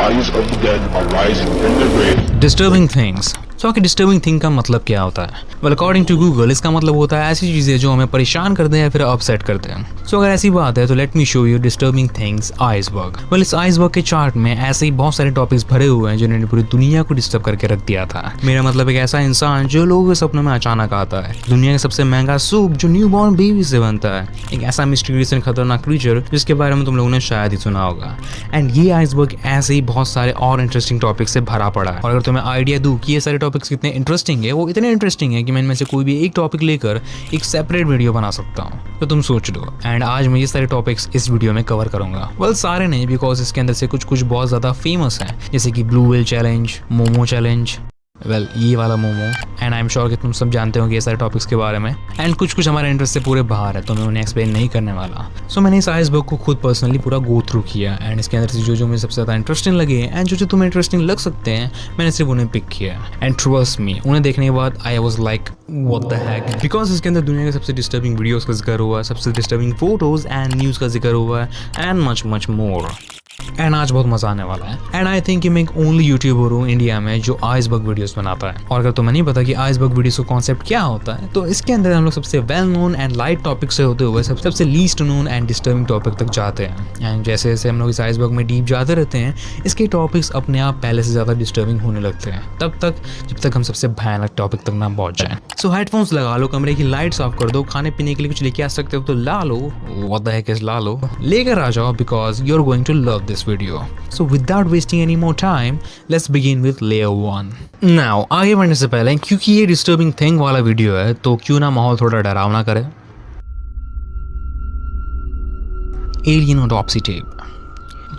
bodies of the dead are rising from their graves. Disturbing things. तो कि disturbing thing का मतलब क्या होता है? वेल अकॉर्डिंग टू गूगल इसका मतलब होता है ऐसी चीज़ें जो हमें परेशान करते हैं या फिर अपसेट करते हैं। सो अगर ऐसी बात है तो let me show you disturbing things iceberg. Well इस आइसबर्ग के चार्ट में ऐसे ही बहुत सारे टॉपिक्स भरे हुए हैं जिन्होंने पूरी दुनिया को डिस्टर्ब करके रख दिया था। मेरा मतलब एक ऐसा इंसान जो लोगों के सपनों में अचानक आता है, दुनिया का सबसे महंगा सूप जो न्यू बॉर्न बेबी से बनता है, एक ऐसा मिस्टीरियस एंड खतरनाक क्रीचर जिसके बारे में तुम लोगों ने शायद ही सुना होगा। एंड ये आइसबर्ग ऐसे ही बहुत सारे और इंटरेस्टिंग टॉपिक से भरा पड़ा है। और अगर तुम्हें आइडिया दूं कि ये सारे टॉपिक्स कितने इंटरेस्टिंग है, वो इतने इंटरेस्टिंग है कि मैं इनमें से कोई भी एक टॉपिक लेकर एक सेपरेट वीडियो बना सकता हूँ। तो तुम सोच लो। एंड आज मैं ये सारे टॉपिक्स इस वीडियो में कवर करूंगा। वेल सारे नहीं, बिकॉज इसके अंदर से कुछ बहुत ज्यादा फेमस हैं, जैसे कि blue whale challenge, Momo challenge, well ये वाला momo. And I am sure कि तुम सब जानते हो कि ये सारे टॉपिक्स के बारे में। एंड कुछ हमारे इंटरेस्ट से पूरे बाहर है, तो मैं उन्हें एक्सप्लेन नहीं करने वाला। सो मैंने इस आइसबर्ग को खुद पर्सनली पूरा गो थ्रू किया एंड इसके अंदर से जो मुझे सबसे ज़्यादा इंटरेस्टिंग लगे एंड जो तुम्हें इंटरेस्टिंग लग सकते हैं, मैंने सिर्फ उन्हें पिक किया। एंड ट्रस्ट मी, उन्हें देखने के बाद I was like what the Keck, because इसके अंदर दुनिया के सबसे डिस्टर्बिंग वीडियोज़ का जिक्र हुआ है, सबसे डिस्टर्बिंग फोटोज़ एंड न्यूज़ का जिक्र हुआ है एंड मच मोर। एंड आज बहुत मजा आने वाला है। एंड आई थिंक कि मैं एक ओनली यूट्यूबर हूँ इंडिया में जो आइसबर्ग वीडियोस बनाता है। और अगर तुम्हें नहीं पता कि आइसबर्ग वीडियोस का कॉन्सेप्ट क्या होता है, तो इसके अंदर हम लोग सबसे well known and light topic से होते हुए सबसे least known and disturbing topic तक जाते हैं। एंड जैसे जैसे हम लोग इस आइसबर्ग में डीप जाते रहते हैं, इसके टॉपिक्स अपने आप पहले से ज़्यादा डिस्टर्बिंग होने लगते हैं, तब तक जब तक हम सबसे भयानक टॉपिक तक ना पहुंच जाए। सो हेडफोन्स लगा लो, कमरे की लाइट्स ऑफ कर दो, खाने पीने के लिए कुछ लेके आ सकते हो तो ला लो, व्हाट द हेक इज ला लो, लेकर आ जाओ, because you are going to love this video. So without wasting any more time, let's begin with layer 1. Now, आगे बढ़ने से पहले, क्योंकि ये disturbing thing वाला वीडियो है, तो क्यों ना माहौल थोड़ा डरावना करे। Alien Autopsy Tape.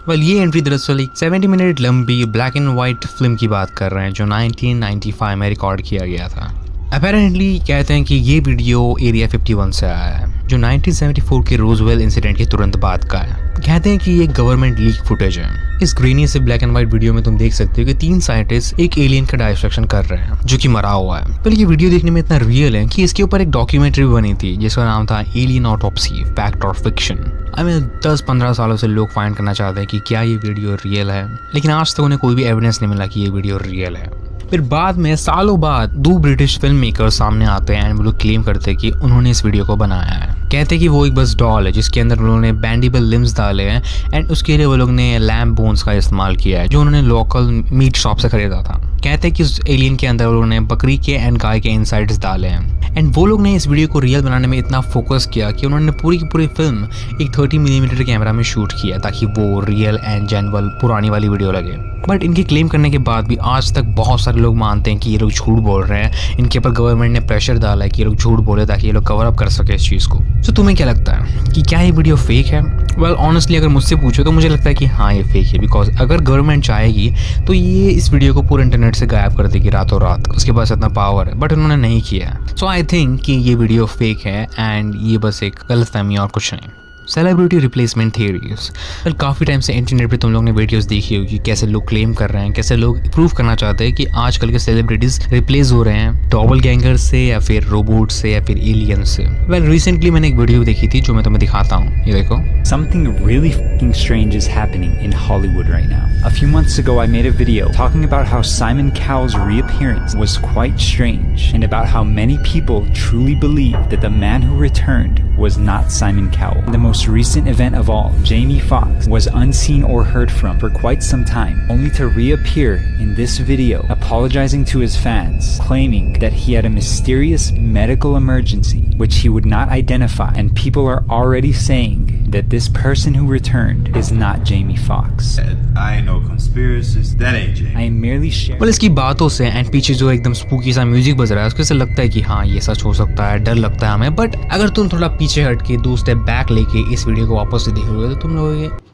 Well, ये एंट्री दरअसल एक 70 मिनट लंबी ब्लैक एंड वाइट फिल्म की बात कर रहे हैं जो 1995 में रिकॉर्ड किया गया था। अपेरेंटली कहते हैं कि ये वीडियो एरिया 51 से आया है, जो 1974 के रोजवेल इंसिडेंट के तुरंत बाद का है। कहते हैं कि ये गवर्नमेंट लीक फुटेज है। इस ग्रेनी से ब्लैक एंड व्हाइट वीडियो में तुम देख सकते हो कि 3 साइंटिस्ट एक एलियन का डायसेक्शन कर रहे हैं जो कि मरा हुआ है। पर ये वीडियो देखने में इतना रियल है कि इसके ऊपर एक डॉक्यूमेंट्री बनी थी जिसका नाम था एलियन ऑटोप्सी, फैक्ट और फिक्शन। आई मीन 10-15 सालों से लोग फाइंड करना चाहते हैं कि क्या ये वीडियो रियल है, लेकिन आज तक उन्हें कोई भी एविडेंस नहीं मिला कि ये वीडियो रियल है। फिर बाद में सालों बाद 2 ब्रिटिश फिल्म मेकर सामने आते हैं एंड वो लोग क्लेम करते हैं कि उन्होंने इस वीडियो को बनाया है। कहते हैं कि वो एक बस डॉल है जिसके अंदर उन्होंने बैंडिबल लिम्स डाले हैं एंड उसके लिए वो लोग ने लैम्ब बोन्स का इस्तेमाल किया है जो उन्होंने लोकल मीट शॉप से खरीदा था। कहते हैं कि उस एलियन के अंदर वो लोगों ने बकरी के एंड गाय के इनसाइड्स डाले हैं एंड वो लोग ने इस वीडियो को रियल बनाने में इतना फोकस किया कि उन्होंने पूरी की पूरी फिल्म एक 30 मिलीमीटर कैमरा में शूट किया ताकि वो रियल एंड जेन्युइन पुरानी वाली वीडियो लगे। बट इनके क्लेम करने के बाद भी आज तक बहुत सारे लोग मानते हैं कि ये लोग झूठ बोल रहे हैं। इनके ऊपर गवर्नमेंट ने प्रेशर डाला है कि ये लोग झूठ बोले ताकि ये लोग कवर अप कर सके इस चीज़ को। तो तुम्हें क्या लगता है कि क्या ये वीडियो फेक है? वेल ऑनेस्टली अगर मुझसे पूछो तो मुझे लगता है कि हाँ ये फेक है, बिकॉज अगर गवर्नमेंट चाहेगी तो ये इस वीडियो को पूरे इंटरनेट से गायब कर देगी रातों रात, उसके पास इतना पावर है, बट उन्होंने नहीं किया। सो आई थिंक कि ये वीडियो फेक है एंड ये बस एक गलतफहमी और कुछ नहीं। Celebrity replacement theories. वेल काफ़ी टाइम से इंटरनेट पे तुम लोग ने वीडियोस देखी होगी कैसे लोग क्लेम कर रहे हैं, कैसे लोग प्रूव करना चाहते हैं कि आजकल के सेलिब्रिटीज रिप्लेस हो रहे हैं डबल गैंगर से या फिर रोबोट से या फिर एलियन से। वेल रिसेंटली मैंने एक वीडियो देखी थी जो मैं तुम्हें दिखाता हूँ, ये देखो। Something really fucking strange is happening in Hollywood right now. A few months ago I made a video talking about how Simon Cowell's reappearance was quite strange and about how many people truly believe that the man who returned was not Simon Cowell. The most recent event of all, Jamie Foxx was unseen or heard from for quite some time, only to reappear in this video apologizing to his fans, claiming that he had a mysterious medical emergency which he would not identify, and people are already saying that this person who returned is not Jamie Foxx. I know conspiracies. That ain't Jamie. I am merely sharing. well, इसकी बातों से and पीछे जो एकदम spooky सा music बज रहा है उसके से लगता है कि हाँ ये सच हो सकता है, डर लगता है हमें। बट अगर तुम थोड़ा पीछे हट के 2 स्टेप बैक लेके इस वीडियो को वापस से देखोगे तो तुम लोग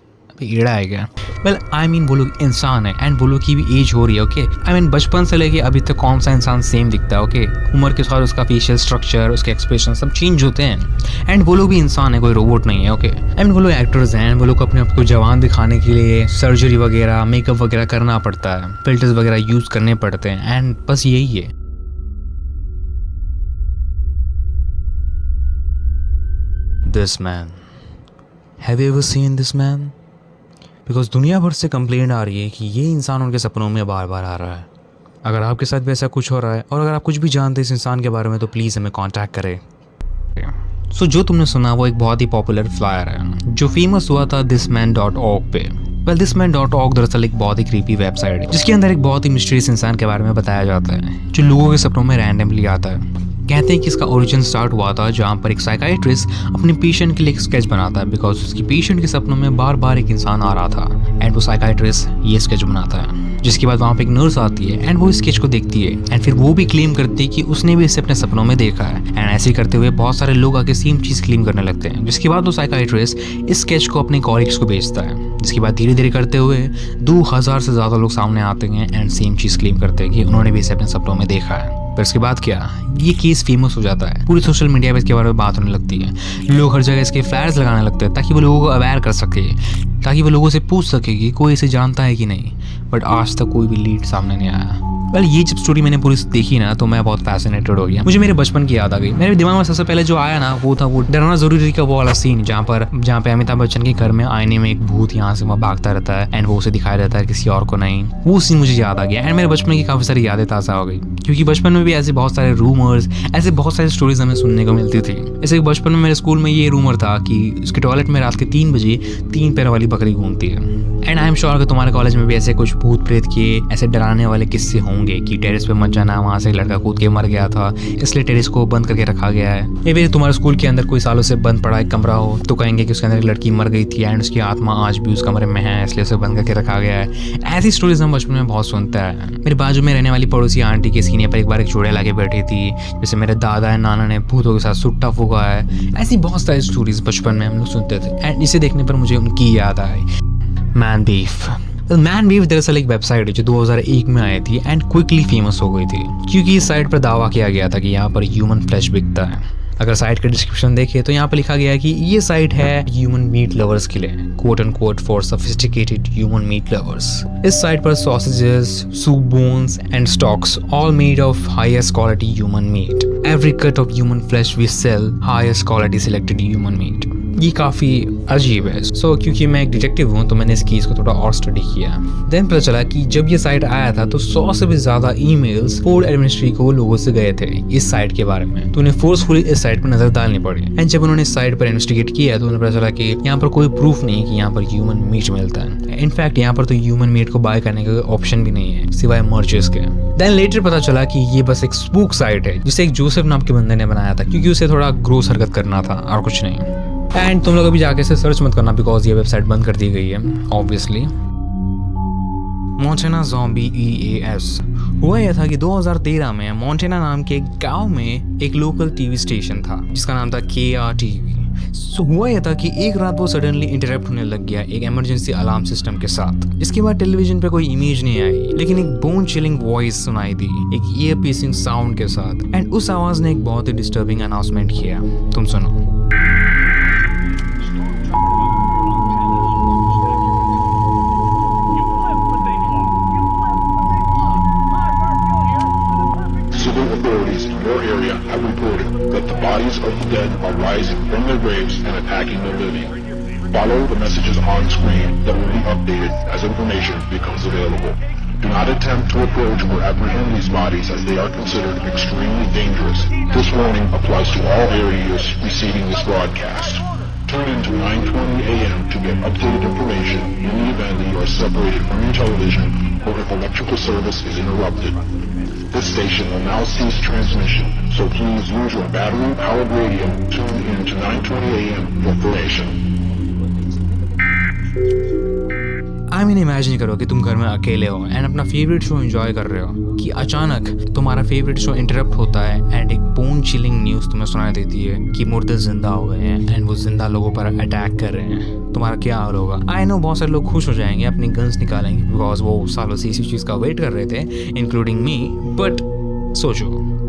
एड़ा है क्या? वेल आई मीन वो लोग इंसान है एंड वो लोग की भी एज हो रही है। ओके आई मीन बचपन से लेके अभी तक कौन सा इंसान सेम दिखता है? ओके उम्र के साथ उसका फेशियल स्ट्रक्चर, उसके एक्सप्रेशन सब चेंज होते हैं एंड वो लोग भी इंसान है, कोई रोबोट नहीं है। ओके आई मीन वो लोग एक्टर्स हैं, वो लोग अपने आप को जवान दिखाने के लिए सर्जरी वगैरह, मेकअप वगैरह करना पड़ता है, फिल्टर्स वगैरह यूज करने पड़ते हैं एंड बस यही है। This man. Have you ever seen this man? Because दुनिया भर से कंप्लेंट आ रही है कि ये इंसान उनके सपनों में बार बार आ रहा है। अगर आपके साथ भी ऐसा कुछ हो रहा है और अगर आप कुछ भी जानते हैं इस इंसान के बारे में तो प्लीज़ हमें कॉन्टैक्ट करें। सो जो तुमने सुना वो एक बहुत ही पॉपुलर फ्लायर है जो फेमस हुआ था thisman.org पे। वेल thisman.org दरअसल एक बहुत ही क्रीपी वेबसाइट है जिसके अंदर एक बहुत ही मिस्टीरियस इंसान के बारे में बताया जाता है जो लोगों के सपनों में रैंडमली आता है। कहते हैं कि इसका ओरिजिन स्टार्ट हुआ था जहाँ पर एक साइकाइट्रिस्ट अपने पेशेंट के लिए एक स्केच बनाता है बिकॉज उसकी पेशेंट के सपनों में बार बार एक इंसान आ रहा था एंड वो साइकाइट्रिस्ट ये स्केच बनाता है। जिसके बाद वहाँ पे एक नर्स आती है एंड वो इस स्केच को देखती है एंड फिर वो भी क्लेम करती है कि उसने भी इसे अपने सपनों में देखा है एंड ऐसे करते हुए बहुत सारे लोग आके सेम चीज़ क्लेम करने लगते हैं। जिसके बाद वो साइकाइट्रिस्ट इस स्केच को अपने कॉलीग्स को बेचता है। जिसके बाद धीरे धीरे करते हुए 2000 से ज़्यादा लोग सामने आते हैं एंड सेम चीज़ क्लेम करते हैं कि उन्होंने भी इसे अपने सपनों में देखा है। पर इसके बाद क्या, ये केस फेमस हो जाता है, पूरी सोशल मीडिया पे इसके बारे में बात होने लगती है। लोग हर जगह इसके फ्लैयर्स लगाने लगते हैं ताकि वो लोगों को अवेयर कर सके, ताकि वो लोगों से पूछ सके कि कोई इसे जानता है कि नहीं। बट आज तक कोई भी लीड सामने नहीं आया। वेल ये जब स्टोरी मैंने पूरी देखी ना तो मैं बहुत फैसिनेटेड हो गया। मुझे मेरे बचपन की याद आ गई। मेरे दिमाग में सबसे पहले जो आया ना वो था वो डराना जरूरी का वो वाला सीन जहाँ पे अमिताभ बच्चन के घर में आईने में एक भूत यहाँ से वहाँ भागता रहता है एंड वो उसे दिखाया जाता है किसी और को नहीं। वो सीन मुझे याद आ गया एंड मेरे बचपन की काफी सारी यादें ताज़ा हो गई क्योंकि बचपन में भी ऐसे बहुत सारे रूमर्स, ऐसे बहुत सारी स्टोरीज हमें सुनने को मिलती थी। जैसे बचपन में मेरे स्कूल में ये रूमर था कि उसके टॉयलेट में रात के 3 बजे 3 पैर वाली बकरी घूमती है। एंड आई एम श्योर कि तुम्हारे कॉलेज में भी ऐसे कुछ भूत प्रेत के ऐसे डराने वाले किस्से होंगे कि टेरेस पे मत जाना, वहाँ से एक लड़का कूद के मर गया था इसलिए टेरेस को बंद करके रखा गया है। या फिर तुम्हारे स्कूल के अंदर कोई सालों से बंद पड़ा एक कमरा हो तो कहेंगे कि उसके अंदर एक लड़की मर गई थी एंड उसकी आत्मा आज भी उस कमरे में है इसलिए उसे बंद करके रखा गया है। ऐसी स्टोरीज हम बचपन में बहुत सुनते हैं। मेरे बाजू में रहने वाली पड़ोसी आंटी के सीने पर एक बार एक चूड़े लाके बैठी थी, जैसे मेरे दादा या नाना ने भूतों के साथ सुट्टा फूका है। ऐसी बहुत सारी स्टोरीज बचपन में हम लोग सुनते थे एंड इसे देखने पर मुझे उनकी याद आई, मैन बीफ। मैन बीफ दरअसल एक वेबसाइट है जो 2001 में आई थी एंड क्विकली फेमस हो गई थी क्योंकि इस साइट पर दावा किया गया था कि यहाँ पर ह्यूमन फ्लैश बिकता है। अगर साइट का डिस्क्रिप्शन देखें तो यहाँ पर लिखा गया है कि ये साइट है ह्यूमन मीट लवर्स के लिए, quote unquote for sophisticated human meat lovers। इस साइट पर sausages, soup bones and stocks all made of highest quality human meat। Every cut of human flesh we sell highest quality selected human meat। ये काफ़ी अजीब है। क्योंकि मैं एक detective हूँ तो मैंने इस केस को थोड़ा और स्टडी किया। देन पता चला कि जब ये साइट आया था तो 100 से भी ज़्यादा ईमेल्स फूड एडमिनिस्ट्री को लोगों से गए थे इस साइट के बारे में, तो उन्हें फोर्सफुली इस साइट पर नजर डालनी पड़ी। एंड जब उन्होंने इस साइट पर इन्वेस्टिगेट किया तो उन्हें पता चला कि यहाँ पर कोई प्रूफ नहीं है कि यहाँ पर ह्यूमन मीट मिलता है। इनफैक्ट यहाँ पर तो ह्यूमन मीट को बाय करने का ऑप्शन भी नहीं है सिवाय मर्चेस के। देन लेटर पता चला कि ये बस एक स्पूक साइट है जिसे एक जोसेफ नाम के बंदे ने बनाया था क्योंकि उसे थोड़ा ग्रोस हरकत करना था और कुछ नहीं। एंड तुम लोग अभी जाके इसे सर्च मत करना बिकॉज ये वेबसाइट बंद कर दी गई है ऑब्वियसली। मोंटेना ज़ॉम्बी EAS हुआ यह था कि 2013 में मोंटेना नाम के एक गांव में एक लोकल टीवी स्टेशन था जिसका नाम था KRTV। हुआ यह था कि एक रात वो सडनली इंटरप्ट होने लग गया एक इमरजेंसी अलार्म सिस्टम के साथ। इसके बाद टेलीविजन पे कोई इमेज नहीं आई लेकिन एक बोन चिलिंग वॉइस सुनाई दी एक ईयर पीसिंग साउंड के साथ एंड उस आवाज ने एक बहुत ही डिस्टर्बिंग अनाउंसमेंट किया। तुम सुनो। Have reported that the bodies of the dead are rising from their graves and attacking the living. Follow the messages on screen that will be updated as information becomes available. Do not attempt to approach or apprehend these bodies as they are considered extremely dangerous. This warning applies to all areas receiving this broadcast. Tune in to 9:20 a.m. to get updated information in the event that you are separated from your television or if electrical service is interrupted. This station will now cease transmission, so please use your battery-powered radio tuned in to 9:20 a.m. for information. I mean imagine करो कि तुम घर में अकेले हो and अपना favourite show enjoy कर रहे हो कि अचानक तुम्हारा फेवरेट शो इंटरप्ट होता है एंड एक बोन चिलिंग न्यूज़ तुम्हें सुनाई देती है कि मुर्दे जिंदा हो गए हैं एंड वो जिंदा लोगों पर अटैक कर रहे हैं। तुम्हारा क्या हाल होगा? आई नो बहुत सारे लोग खुश हो जाएंगे, अपनी गन्स निकालेंगे बिकॉज वो सालों से इसी चीज़ का वेट कर रहे थे इंक्लूडिंग मी। बट सोचो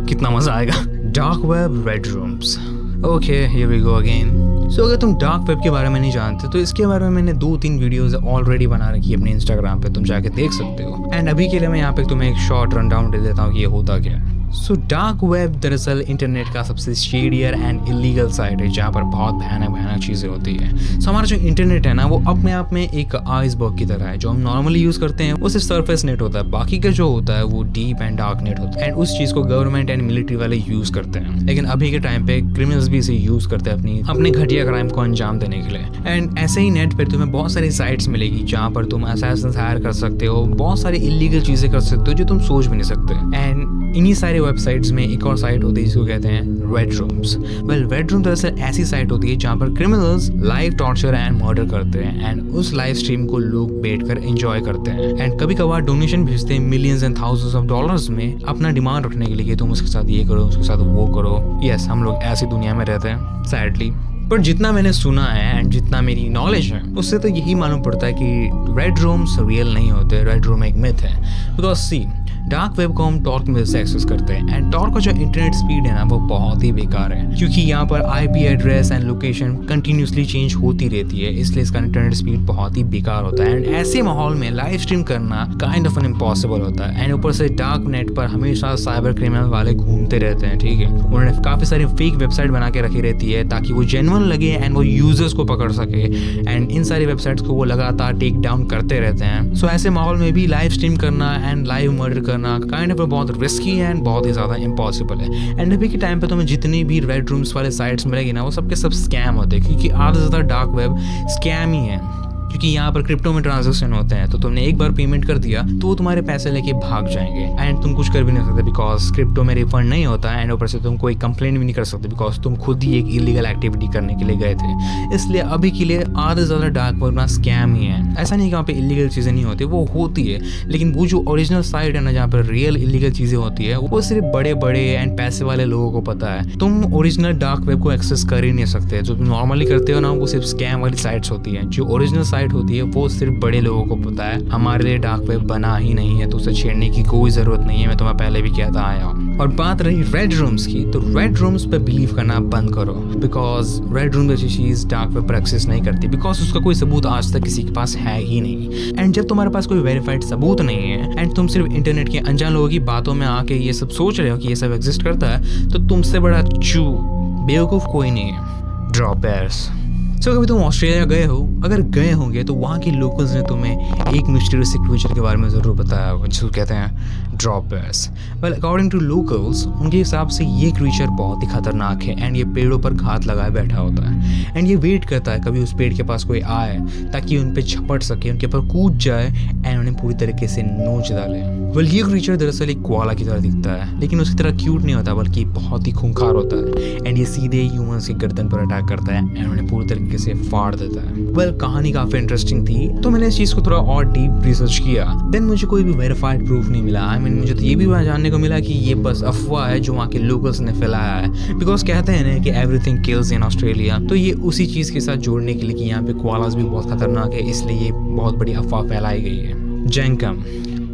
कितना मज़ा आएगा। Dark web red rooms. Okay here we go again. So अगर तुम डार्क वेब के बारे में नहीं जानते तो इसके बारे में मैंने 2-3 वीडियोस ऑलरेडी बना रखी है अपने इंस्टाग्राम पे, तुम जाके देख सकते हो। एंड अभी के लिए मैं यहाँ पे तुम्हें एक शॉर्ट रन डाउन दे देता हूँ कि ये होता क्या है। सो डार्क वेब दरअसल इंटरनेट का सबसे शेडियर एंड इलीगल साइट है जहाँ पर बहुत भयानक चीज़ें होती है। सो हमारा जो इंटरनेट है ना वो अपने आप में एक आइसबर्ग की तरह है। जो हम नॉर्मली यूज़ करते हैं वो सिर्फ सरफेस नेट होता है, बाकी का जो होता है वो डीप एंड डार्क नेट होता है। एंड उस चीज़ को गवर्नमेंट एंड मिलिट्री वाले यूज़ करते हैं, लेकिन अभी के टाइम पे क्रिमिनल्स भी इसे यूज़ करते हैं अपने घटिया क्राइम को अंजाम देने के लिए। एंड ऐसे ही नेट पर तुम्हें बहुत सारी साइट्स मिलेगी जहाँ पर तुम असैसिन्स हायर कर सकते हो, बहुत सारी इलीगल चीज़ें कर सकते हो जो तुम सोच भी नहीं सकते। एंड इन्हीं सारे वेबसाइट्स में एक और साइट होती है जिसको कहते हैं red rooms. Well, red room दरअसल ऐसी साइट होती है जहाँ पर criminals live torture and murder करते हैं एंड उस लाइव स्ट्रीम को लोग बैठकर एंजॉय करते हैं। एंड कभी कभार डोनेशन भेजते हैं millions and thousands of dollars में अपना डिमांड रखने के लिए कि तुम उसके साथ ये करो, उसके साथ वो करो। यस, हम लोग ऐसी दुनिया में रहते हैं सैडली। पर जितना मैंने सुना है एंड जितना मेरी नॉलेज है उससे तो यही मालूम पड़ता है कि रेड रूम्स रियल नहीं होते, रेड रूम एक मिथ है। बिकॉज सी, डार्क वेब को हम टॉर्क में से एक्सेस करते हैं एंड टॉर्क का जो इंटरनेट स्पीड है ना वो बहुत ही बेकार है, क्योंकि यहाँ पर IP address and location continuously change होती रहती है, इसलिए इसका इंटरनेट स्पीड बहुत ही बेकार होता है। एंड ऐसे माहौल में लाइव स्ट्रीम करना काइंड ऑफ एन इम्पॉसिबल होता है। एंड ऊपर से डार्क नेट पर हमेशा साइबर क्रिमिनल वाले घूमते रहते हैं, ठीक है। उन्होंने काफ़ी सारी फेक वेबसाइट बना के रखी रहती है ताकि वो जेन्युइन लगे एंड वो यूजर्स को पकड़ सके। एंड इन सारी वेबसाइट्स को वो लगातार टेक डाउन करते रहते हैं। सो ऐसे माहौल में भी लाइव स्ट्रीम करना एंड लाइव मर्डर करना काइंड ऑफ बहुत रिस्की एंड बहुत ही ज़्यादा इम्पॉसिबल है। एंड अभी के टाइम पे तुम्हें जितनी भी रेड रूम्स वाले साइट्स मिलेगी ना वो सबके सब स्कैम होते हैं, क्योंकि आधा से ज़्यादा डार्क वेब स्कैम ही है। क्योंकि यहाँ पर क्रिप्टो में ट्रांजैक्शन होते हैं, तो तुमने एक बार पेमेंट कर दिया तो वो तुम्हारे पैसे लेके भाग जाएंगे एंड तुम कुछ कर भी नहीं सकते बिकॉज क्रिप्टो में रिफंड नहीं होता। एंड ऊपर से तुम कोई कंप्लेंट भी नहीं कर सकते बिकॉज तुम खुद ही एक इलीगल एक्टिविटी करने के लिए गए थे। इसलिए अभी के लिए आधे से ज़्यादा डार्क वेब ना स्कैम ही है। ऐसा नहीं कि वहाँ पे इलीगल चीज़ें नहीं होती, वो होती है, लेकिन वो जो ओरिजिनल साइट है ना जहाँ पर रियल इलीगल चीज़ें होती है वो सिर्फ बड़े बड़े एंड पैसे वाले लोगों को पता है। तुम ओरिजिनल डार्क वेब को एक्सेस कर ही नहीं सकते। जो तुम नॉर्मली करते हो ना वो सिर्फ स्कैम वाली साइट्स होती हैं। जो ओरिजिनल साइट होती है वो सिर्फ बड़े लोगों को पता है। हमारे लिए डार्क वेब बना ही नहीं है, तो उसे छेड़ने की कोई ज़रूरत नहीं है। मैं तुम्हें पहले भी कहता आया हूँ। और बात रही रेड रूम्स की, तो रेड रूम्स पे बिलीव करना बंद करो बिकॉज रेड रूम जैसी चीज़ डार्क वेब पर एक्सेस नहीं करती बिकॉज उसका कोई सबूत आज तक किसी के पास है ही नहीं। एंड जब तुम्हारे पास कोई वेरीफाइड सबूत नहीं है एंड तुम सिर्फ इंटरनेट के अनजान लोगों की बातों में आके ये सब सोच रहे हो कि ये सब एग्जिस्ट करता है, तो तुमसे बड़ा बेवकूफ़ कोई नहीं है। ड्रॉपर्स। सो कभी तुम ऑस्ट्रेलिया गए हो, अगर गए होंगे तो वहाँ के लोकल्स ने तुम्हें एक मिस्टीरियस क्रीचर के बारे में ज़रूर बताया होगा जिसको कहते हैं droppers. Well, according to locals उनके हिसाब से ये क्रीचर बहुत ही खतरनाक है एंड ये पेड़ों पर घात लगाए बैठा होता है एंड ये वेट करता है कभी उस पेड़ के पास कोई आए ताकि उन पर झपट सके, उनके ऊपर कूद जाए एंड उन्हें पूरी तरीके से नोच डाले। वेल, ये क्रीचर दरअसल एक कोआला की तरह दिखता है, लेकिन उसकी तरह क्यूट नहीं होता बल्कि बहुत ही खूंखार होता है एंड ये सीधे ह्यूमंस की गर्दन पर अटैक करता है एंड उन्हें पूरी तरीके से फाड़ देता है। वेल, कहानी काफी इंटरेस्टिंग थी तो मैंने इस चीज को थोड़ा और डीप रिसर्च किया। देन मुझे कोई भी वेरीफाइड प्रूफ नहीं मिला। आई मीन मुझे तो ये भी जानने को मिला कि ये बस अफवाह है जो वहाँ के लोकल्स ने फैलाया है। बिकॉज कहते हैं ना कि एवरीथिंग किल्स इन ऑस्ट्रेलिया, तो ये उसी चीज के साथ जोड़ने के लिए कि यहाँ पे कोआलास भी बहुत खतरनाक है, इसलिए ये बहुत बड़ी अफवाह फैलाई गई है। जैंकम,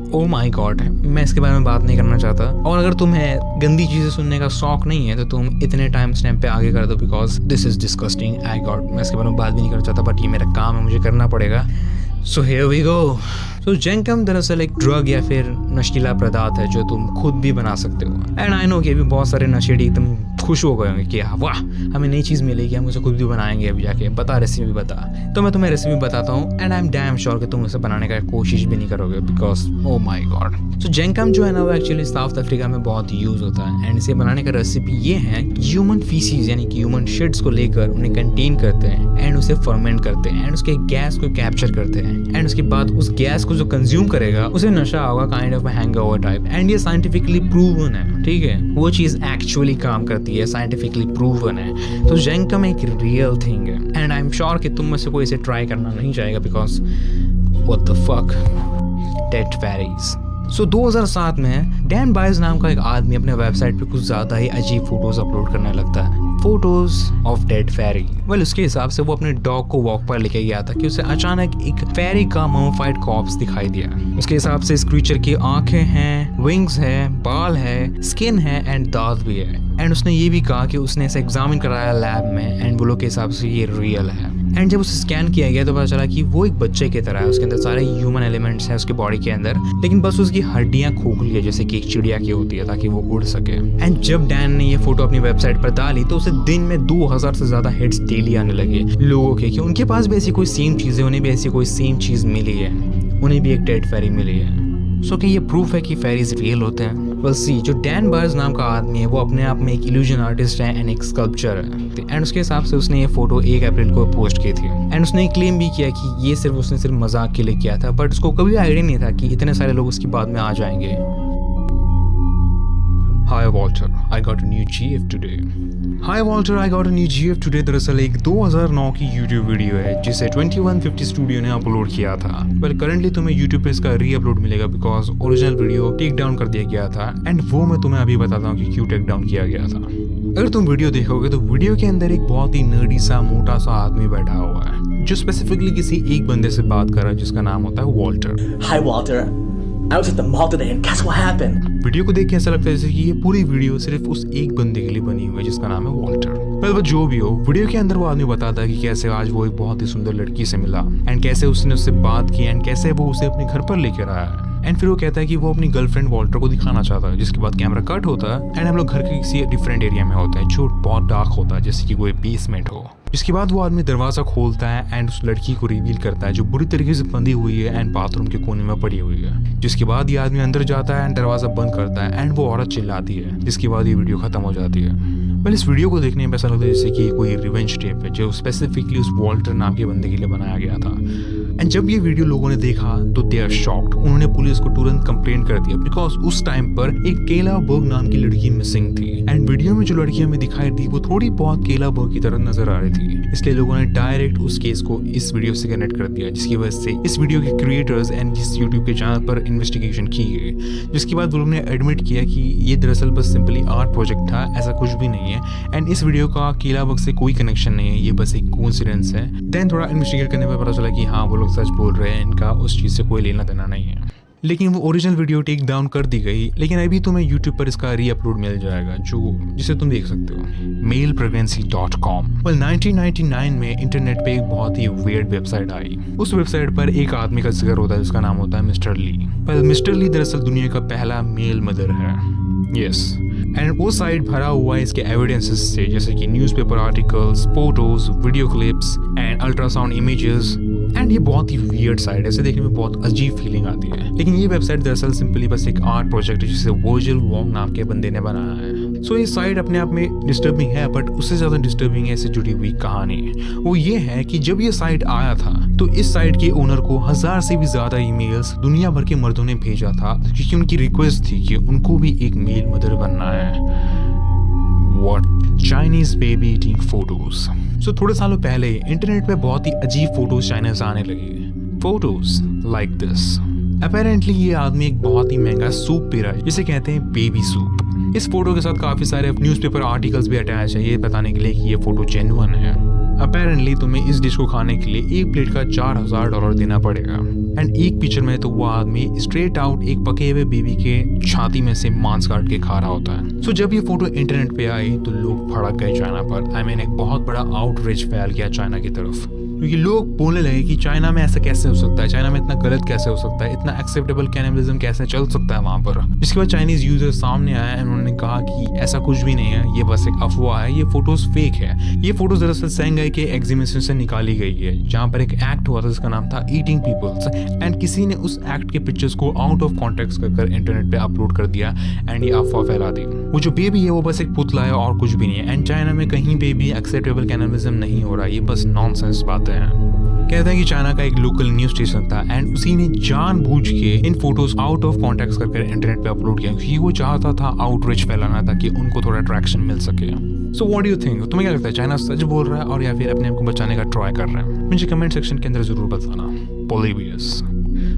ओ माई गॉड, मैं इसके बारे में बात नहीं करना चाहता। और अगर तुम्हें गंदी चीज़ें सुनने का शौक नहीं है तो तुम इतने टाइम स्टैम्प पे आगे कर दो because this is disgusting. I God, मैं इसके बारे में बात भी नहीं करना चाहता बट ये मेरा काम है, मुझे करना पड़ेगा। सो हियर वी गो। सो जैंकम दरअसल एक ड्रग या फिर नशीला पदार्थ है जो तुम खुद भी बना सकते हो। एंड आई नो कि अभी बहुत सारे नशेड़ी एकदम खुश हो गए होंगे कि वाह हमें नई चीज़ मिलेगी, हम उसे खुद भी बनाएंगे। अभी जाके बता रेसिपी बता, तो मैं तुम्हें रेसिपी बताता हूँ and I am damn sure कि तुम उसे बनाने का कोशिश भी नहीं करोगे बिकॉज ओ माई गॉड। सो जैंकम जो है ना वो एक्चुअली साउथ अफ्रीका में बहुत यूज़ होता है एंड इसे बनाने का रेसिपी ये है ह्यूमन फीसीज यानी कि ह्यूमन शिट्स को लेकर उन्हें कंटेन करते हैं एंड उसे फर्मेंट करते हैं एंड उसके गैस को कैप्चर करते हैं एंड उसके बाद उस गैस को जो कंज्यूम करेगा उसे नशा होगा, kind of hangover type. And ये साइंटिफिकली प्रूवन है, ठीक है, वो चीज़ एक्चुअली काम करती है, साइंटिफिकली प्रूवन है। तो जैंकम एक रियल थिंग है एंड आई एम श्योर कि तुम में से कोई इसे ट्राई करना नहीं चाहेगा because what the fuck, dead fairies. So 2007 में डैन बाइज नाम का एक आदमी अपने वेबसाइट पे कुछ ज़्यादा ही अजीब फोटोज अपलोड करने लगता है, photos of dead ferry. Well, उसके हिसाब से वो अपने डॉग को वॉक पर लेके गया था कि उसे अचानक एक फेरी का मम्मीफाइड कॉर्प्स दिखाई दिया। उसके हिसाब से इस क्रीचर की आंखें हैं, विंग्स है, बाल है, स्किन है एंड दांत भी है। एंड उसने ये भी कहा कि उसने इसे एग्जामिन कराया लैब में एंड वो लोग के हिसाब से ये रियल है। एंड जब उसे स्कैन किया गया तो पता चला कि वो एक बच्चे की तरह है, उसके अंदर सारे ह्यूमन एलिमेंट्स हैं उसके बॉडी के अंदर, लेकिन बस उसकी हड्डियां खोखली है जैसे कि एक चिड़िया की होती है ताकि वो उड़ सके। एंड जब डैन ने ये फोटो अपनी वेबसाइट पर डाली तो उसे दिन में 2000 से ज्यादा हिट्स डेली आने लगे लोगों के कि उनके पास भी ऐसी कोई सेम चीज है, उन्हें भी ऐसी कोई सेम चीज मिली है, उन्हें भी एक डेड फेरी मिली है। सो कि ये प्रूफ है कि फेरीज रियल होते हैं। वेल सी, जो डैन बार्स नाम का आदमी है वो अपने आप में एक इल्यूजन आर्टिस्ट है एंड एक स्कल्पचर है। एंड उसके हिसाब से उसने ये फोटो 1 अप्रैल को पोस्ट की थी एंड उसने क्लेम भी किया कि ये उसने सिर्फ मजाक के लिए किया था, बट उसको कभी आइडिया नहीं था कि इतने सारे लोग उसकी बाद में आ जाएंगे। Hi Walter, I got a new GF today. Hi Walter, I got a new GF today दरअसल एक 2009 की YouTube वीडियो है जिसे 2150 स्टूडियो ने अपलोड किया था। वेल करंटली तुम्हें YouTube पे इसका री-अपलोड मिलेगा because original video take down कर दिया गया था एंड वो मैं तुम्हें अभी बताता हूँ कि क्यों टेक डाउन किया गया था। अगर तुम वीडियो देखोगे तो वीडियो के अंदर एक बहुत ही नर्डी सा मोटा सा आदमी बैठा हुआ है जो स्पेसिफिकली किसी एक बंदे से बात कर रहा है जिसका नाम होता है Walter. Hi Walter, I was at the mall today and guess what happened? Video को देख के ऐसा लगता है जैसे कि ये पूरी वीडियो सिर्फ उस एक बंदे के लिए बनी हुई है जिसका नाम है वॉल्टर। पर वो जो भी हो, वीडियो के अंदर वो आदमी बताता है कि कैसे आज वो एक बहुत ही सुंदर लड़की से मिला एंड कैसे उसने उससे बात की एंड कैसे वो उसे अपने घर पर लेकर आया है। एंड फिर वो कहता है कि वो अपनी गर्लफ्रेंड वॉल्टर को दिखाना चाहता है, जिसके बाद कैमरा कट होता है एंड हम लोग घर के किसी डिफरेंट एरिया में होते हैं जो बहुत डार्क होता है जैसे कि कोई बेसमेंट हो। जिसके बाद वो आदमी दरवाजा खोलता है एंड उस लड़की को रिवील करता है जो बुरी तरीके से बंधी हुई है एंड बाथरूम के कोने में पड़ी हुई है। जिसके बाद ये आदमी अंदर जाता है एंड दरवाजा बंद करता है एंड वो औरत चिल्लाती है, जिसके बाद ये वीडियो खत्म हो जाती है। वेल इस वीडियो को देखने में ऐसा लगता है जैसे कि कोई रिवेंज टेप है जो स्पेसिफिकली उस वॉल्टर नाम के बंदे के लिए बनाया गया था। एंड जब ये वीडियो लोगों ने देखा तो दे आर शॉक्ड। उन्होंने पुलिस को तुरंत कंप्लेंट कर दिया बिकॉज उस टाइम पर एक केला बर्ग नाम की लड़की मिसिंग थी एंड वीडियो में जो लड़की हमें दिखाई दी वो थोड़ी बहुत केला बर्ग की तरह नजर आ रही थी। इसलिए लोगों ने डायरेक्ट उस केस को इस वीडियो से कनेक्ट कर दिया, जिसकी वजह से इस वीडियो के क्रिएटर्स एंड जिस यूट्यूब के चैनल पर इन्वेस्टिगेशन की गई, जिसके बाद वो लोगों ने एडमिट किया कि ये दरअसल बस सिंपली आर्ट प्रोजेक्ट था, ऐसा कुछ भी नहीं है एंड इस वीडियो का केला बर्ग से कोई कनेक्शन नहीं है, ये बस एक कोइंसिडेंस है। देन थोड़ा इन्वेस्टिगेट करने पर पता चला कि हाँ वो लोग सच बोल रहे हैं, इनका उस चीज़ से कोई लेना देना नहीं है। लेकिन वो ओरिजिनल वीडियो टेक डाउन कर दी गई, लेकिन अभी तुम्हें यूट्यूब पर इसका री अपलोड मिल जाएगा जिसे तुम देख सकते हो, malepregnancy.com। वेल 1999 में इंटरनेट पे एक बहुत ही वियर्ड वेबसाइट आई। उस वेबसाइट पर एक आदमी का जिक्र होता है जिसका नाम होता है मिस्टर ली। वेल मिस्टर ली दरअसल दुनिया का पहला मेल मदर है। यस एंड वो साइट भरा हुआ है इसके एविडेंसेस से, जैसे कि newspaper articles, photos, video clips and ultrasound images. And ये बहुत ही वियर्ड साइट है, इसे देखने में बहुत अजीब फीलिंग आती है। लेकिन ये वेबसाइट दरअसल सिंपली बस एक आर्ट प्रोजेक्ट है जिसे वर्जिल वोंग नाम के बंदे ने बनाया है। सो ये साइट अपने आप में डिस्टर्बिंग है, बट उससे ज़्यादा डिस्टर्बिंग है इससे जुड़ी हुई कहानी। वो ये है कि जब ये साइट आया था तो इस साइट के ओनर को 1000 से भी ज़्यादा ईमेल्स दुनिया भर के मर्दों ने भेजा था क्योंकि उनकी रिक्वेस्ट थी कि उनको भी एक मेल मदर बनना है। What? Chinese baby eating photos. So थोड़े सालों पहले इंटरनेट पे बहुत ही अजीब फोटोज चाइना से आने लगी। Photos like this. अपेरेंटली ये आदमी एक बहुत ही महंगा सूप पी रहा है जिसे कहते हैं बेबी सूप। इस फोटो के साथ काफी सारे न्यूज़पेपर आर्टिकल्स भी अटैच है ये बताने के लिए कि ये फोटो जेन्युइन है। अपेरेंटली तुम्हें इस डिश को खाने के लिए एक प्लेट का $4000 देना पड़ेगा। एंड एक पिक्चर में तो वो आदमी स्ट्रेट आउट एक पके हुए बेबी के छाती में से मांस काट के खा रहा होता है। सो जब ये फोटो इंटरनेट पे आई तो लोग भड़क गए चाइना पर। आई मीन एक बहुत बड़ा आउटरीच फैल गया चाइना की तरफ, क्योंकि लोग बोलने लगे कि चाइना में ऐसा कैसे हो सकता है, चाइना में इतना गलत कैसे हो सकता है, इतना एक्सेप्टेबल कैनिबलिज्म कैसे चल सकता है वहाँ पर। जिसके बाद चाइनीज यूजर सामने आया एंड उन्होंने कहा कि ऐसा कुछ भी नहीं है, ये बस एक अफवाह है, ये फोटोज फेक है। ये फोटोज दरअसल शंघाई के एग्जीबिशन से निकाली गई है जहाँ पर एक एक्ट हुआ था जिसका नाम था ईटिंग पीपल्स एंड किसी ने उस एक्ट के पिक्चर्स को आउट ऑफ कॉन्टेक्स्ट कर इंटरनेट पे अपलोड कर दिया एंड ये अफवाह फैला दी। वो जो बेबी है वो बस एक पुतला है और कुछ भी नहीं है एंड चाइना में कहीं पे भी एक्सेप्टेबल कैनिबलिज्म नहीं हो रहा, ये बस नॉनसेंस बातें हैं। कहते हैं कि चाइना का एक लोकल न्यूज स्टेशन था एंड उसी ने जानबूझ के इन फोटोज आउट ऑफ कॉन्टेक्स्ट करके इंटरनेट पे अपलोड किया क्योंकि वो चाहता था आउटरीच फैलाना ताकि उनको थोड़ा अट्रैक्शन मिल सके। So what do you think? तुम्हें क्या लगता है, चाइना सच बोल रहा है और या फिर अपने आप को बचाने का ट्राई कर रहा है? मुझे कमेंट सेक्शन के अंदर जरूर बताना। पोलिबियस।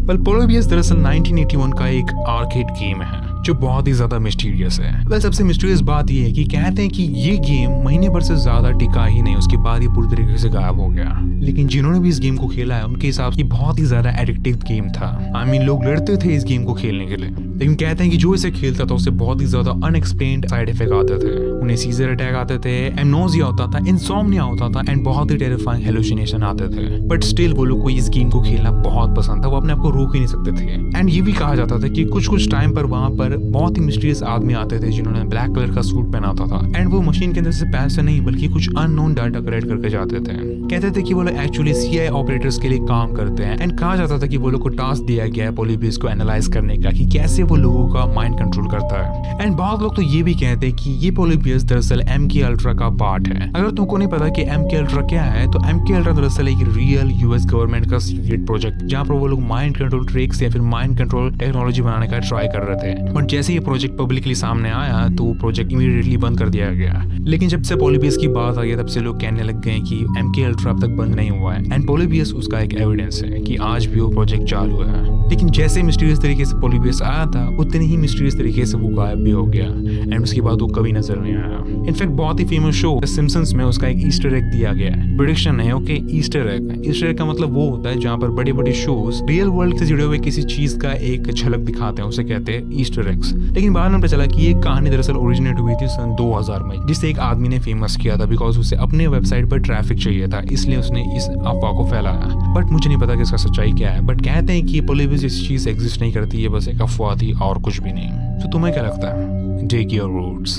वेल पोलिबियस दरअसल 1981 का एक आर्केड गेम है जो बहुत ही ज्यादा मिस्टीरियस है। वेल सबसे मिस्टीरियस बात ये है कि कहते हैं कि ये गेम महीने भर से ज्यादा टिका ही नहीं, उसके बाद ये पूरी तरीके से गायब हो गया। लेकिन जिन्होंने भी इस गेम को खेला है उनके हिसाब से बहुत ही ज्यादा एडिक्टिव गेम था। आई मीन लोग लड़ते थे इस गेम को खेलने के लिए। लेकिन कहते हैं कि जो इसे खेलता था उसे बहुत ही ज्यादा अनएक्सप्लेन्ड साइड इफेक्ट आते थे, उन्हें सीजर अटैक आते थे, एमनोजिया होता था, इंसोम्निया होता था एंड बहुत ही टेरिफाइंग हेलुसिनेशन आते थे। बट स्टिल वो लोग को इस गेम को खेलना बहुत पसंद था, वो अपने आप को रोक ही नहीं सकते थे। एंड ये भी कहा जाता था कि कुछ टाइम पर वहां पर बहुत ही मिस्टीरियस आदमी आते थे जिन्होंने ब्लैक कलर का सूट पहना होता था एंड वो मशीन के अंदर से पैसे नहीं बल्कि कुछ अननोन डाटा कलेक्ट करके जाते थे। कहते थे कि वो लोग एक्चुअली सीआई ऑपरेटर्स के लिए काम करते हैं एंड कहा जाता था कि वो लोग को टास्क दिया गया है पोलिबियस को एनालाइज करने का कि कैसे वो लोगों का माइंड कंट्रोल करता है। एंड बहुत लोग तो ये भी कहते हैं कि ये पोलिबियस दरअसल MK अल्ट्रा का पार्ट है। अगर तुमको नहीं पता कि MK अल्ट्रा क्या है तो MK अल्ट्रा दरअसल एक रियल यूएस गवर्नमेंट का सीक्रेट प्रोजेक्ट जहाँ पर वो लोग माइंड कंट्रोल ट्रिक्स या फिर माइंड कंट्रोल टेक्नोलॉजी बनाने का ट्राई कर रहे थे। बट जैसे ये प्रोजेक्ट पब्लिकली सामने आया तो वो प्रोजेक्ट इमीडिएटली बंद कर दिया गया। लेकिन जब से पोलिबियस की बात आ गई तब से लोग कहने लग गए कि MK अल्ट्रा अब तक बंद नहीं हुआ है एंड पोलिबियस उसका एक एविडेंस है कि आज भी वो प्रोजेक्ट चालू है। लेकिन जैसे मिस्टीरियस तरीके से पोलिबियस आया था उतने ही मिस्टीरियस तरीके से वो गायब भी हो गया एंड उसके बाद वो कभी नजर नहीं आया। इनफैक्ट बहुत ही फेमस शो द सिम्पसंस में उसका एक ईस्टर एग दिया गया है। प्रेडिक्शन है okay, Easter egg. Easter egg का मतलब वो होता है जहाँ पर बड़े बड़े शोज रियल वर्ल्ड से जुड़े हुए किसी चीज का एक झलक दिखाते हैं, उसे कहते हैं ईस्टर एग्स। लेकिन बाद में पता चला कि ये कहानी दरअसल ओरिजिनेट हुई थी सन 2000 में, जिसे एक आदमी ने फेमस किया था बिकॉज उसे अपने वेबसाइट पर ट्रैफिक चाहिए था, इसलिए उसने इस अफवाह को फैलाया। बट मुझे नहीं पता कि इसका सच्चाई क्या है, बट कहते हैं कि पोलिबियस इस चीज एग्जिस्ट नहीं करती है, बस एक अफवाह थी और कुछ भी नहीं। तो तुम्हें क्या लगता है? Dig your roots।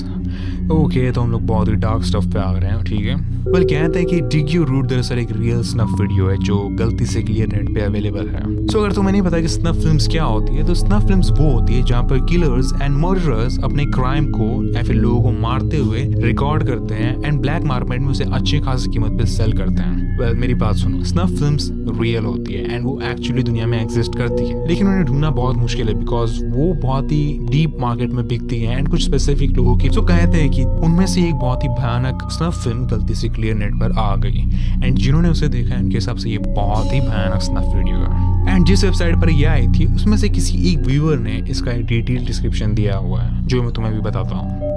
ओके, तो हम लोग बहुत ही डार्क स्टफ पे आ रहे हैं, ठीक है। बल कहते हैं कि डिग योर रूट दरअसल एक रियल स्नफ वीडियो है जो गलती से क्लियर नेट पे अवेलेबल है। सो अगर तुम्हें नहीं पता कि स्नफ फिल्म्स क्या होती है तो स्नफ फिल्म्स वो होती है जहाँ पर किलर्स एंड मर्डरर्स अपने क्राइम को या फिर लोगों को मारते हुए रिकॉर्ड करते हैं एंड ब्लैक मार्केट में उसे अच्छी खासी कीमत पे सेल करते हैं। वेल मेरी बात सुनो, स्नफ फिल्म्स रियल होती है एंड वो एक्चुअली दुनिया में एग्जिस्ट करती है, लेकिन उन्हें ढूंढना बहुत मुश्किल है बिकॉज वो बहुत ही डीप मार्केट में बिकती है एंड कुछ स्पेसिफिक लोगों की। तो कहते हैं कि उनमें से एक बहुत ही भयानक स्नफ फिल्म गलती से क्लियर नेट पर आ गई एंड जिन्होंने उसे देखा उनके हिसाब से ये बहुत ही भयानक स्नफ वीडियो है। एंड जिस वेबसाइट पर ये आई थी उसमें से किसी एक व्यूअर ने इसका एक डिटेल डिस्क्रिप्शन दिया हुआ है जो मैं तुम्हें भी बताता हूँ।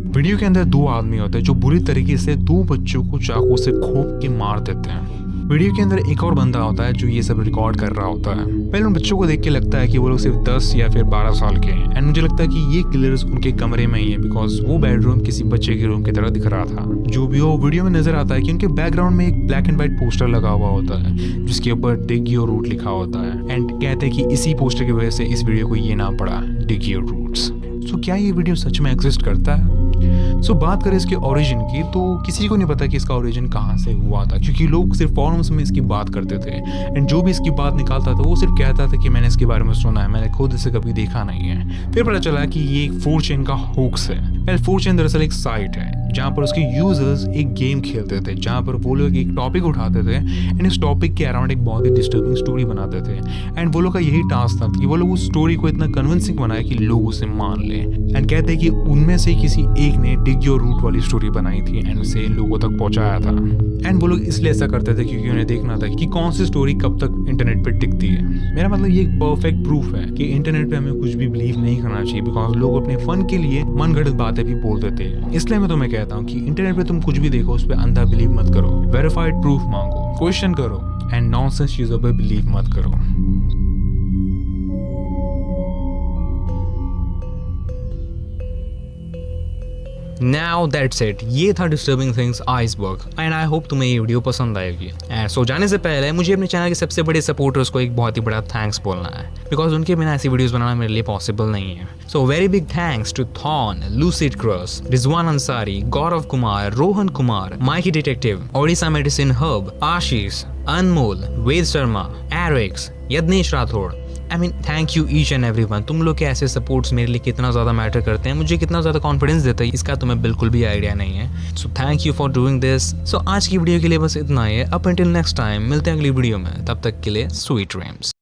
वीडियो के अंदर दो आदमी होते हैं जो बुरी तरीके से दो बच्चों को चाकू से खोप के मार देते हैं। वीडियो के अंदर एक और बंदा होता है जो ये सब रिकॉर्ड कर रहा होता है। पहले उन बच्चों को देख के लगता है कि वो लोग सिर्फ 10 या फिर 12 साल के हैं एंड मुझे लगता है कि ये किलर्स उनके कमरे में ही है बिकॉज वो बेडरूम किसी बच्चे के रूम की तरह दिख रहा था। जो भी हो, वीडियो में नजर आता है कि उनके बैकग्राउंड में एक ब्लैक एंड व्हाइट पोस्टर लगा हुआ होता है जिसके ऊपर डिग योर रूट लिखा होता है एंड कहते हैं कि इसी पोस्टर की वजह से इस वीडियो को ये नाम पड़ा, डिग योर रूट्स। सो क्या ये वीडियो सच में एग्जिस्ट करता है? सो बात करें इसके ओरिजिन की तो किसी को नहीं पता कि इसका ओरिजिन कहाँ से हुआ था क्योंकि लोग सिर्फ फॉरम्स में इसकी बात करते थे एंड जो भी इसकी बात निकालता था वो सिर्फ कहता था कि मैंने इसके बारे में सुना है, मैंने खुद इसे कभी देखा नहीं है। फिर पता चला कि ये एक 4chan का होक्स है। 4chan दरअसल एक साइट है जहाँ पर उसके यूजर्स एक गेम खेलते थे जहाँ पर वो लोग एक टॉपिक उठाते थे एंड इस टॉपिक के अराउंड एक बहुत ही डिस्टर्बिंग स्टोरी बनाते थे एंड वो लोग का यही टास्क था कि वो लोग उस स्टोरी को इतना कन्विंसिंग बनाए कि लोग उसे मान ले। एंड कहते हैं कि उनमें से किसी एक ने डिग योर रूट वाली स्टोरी बनाई थी एंड उसे लोगों तक पहुंचाया था। एंड वो लोग इसलिए ऐसा करते थे क्योंकि उन्हें देखना था कि कौन सी स्टोरी कब तक इंटरनेट पे टिकती है। मेरा मतलब ये एक परफेक्ट प्रूफ है कि इंटरनेट पे हमें कुछ भी बिलीव नहीं करना चाहिए बिकॉज लोग अपने फन के लिए मनगढ़ंत बातें भी बोल देते हैं। इसलिए मैं तुम्हें कहता हूँ कि इंटरनेट पे तुम कुछ भी देखो उस पर अंधा बिलीव मत करो, वेरीफाइड प्रूफ मांगो, क्वेश्चन करो एंड नॉनसेंस चीजों पे बिलीव मत करो। Now that's it, ये था Disturbing Things Iceberg and I hope तुम्हें ये वीडियो पसंद आएगी। एंड सो जाने से पहले मुझे अपने चैनल के सबसे बड़े सपोर्टर्स को एक बहुत ही बड़ा थैंक्स बोलना है बिकॉज उनके बिना ऐसी वीडियोस बनाना मेरे लिए पॉसिबल नहीं है। So very big thanks to Thon, Lucid Cross, Rizwan Ansari, Gaurav Kumar, Rohan Kumar, Mikey detective, Odisha medicine hub, Ashish, Anmol, Ved Sharma, Erics, Yagnesh Rathod. I mean thank you each and everyone. तुम लोग के ऐसे सपोर्ट्स मेरे लिए कितना ज़्यादा मैटर करते हैं, मुझे कितना ज़्यादा कॉन्फिडेंस देता है इसका तुम्हें बिल्कुल भी आइडिया नहीं है। So thank you for doing this. So आज की वीडियो के लिए बस इतना ही है। अप अंटिल नेक्स्ट टाइम मिलते हैं अगली वीडियो में, तब तक के लिए स्वीट ड्रीम्स।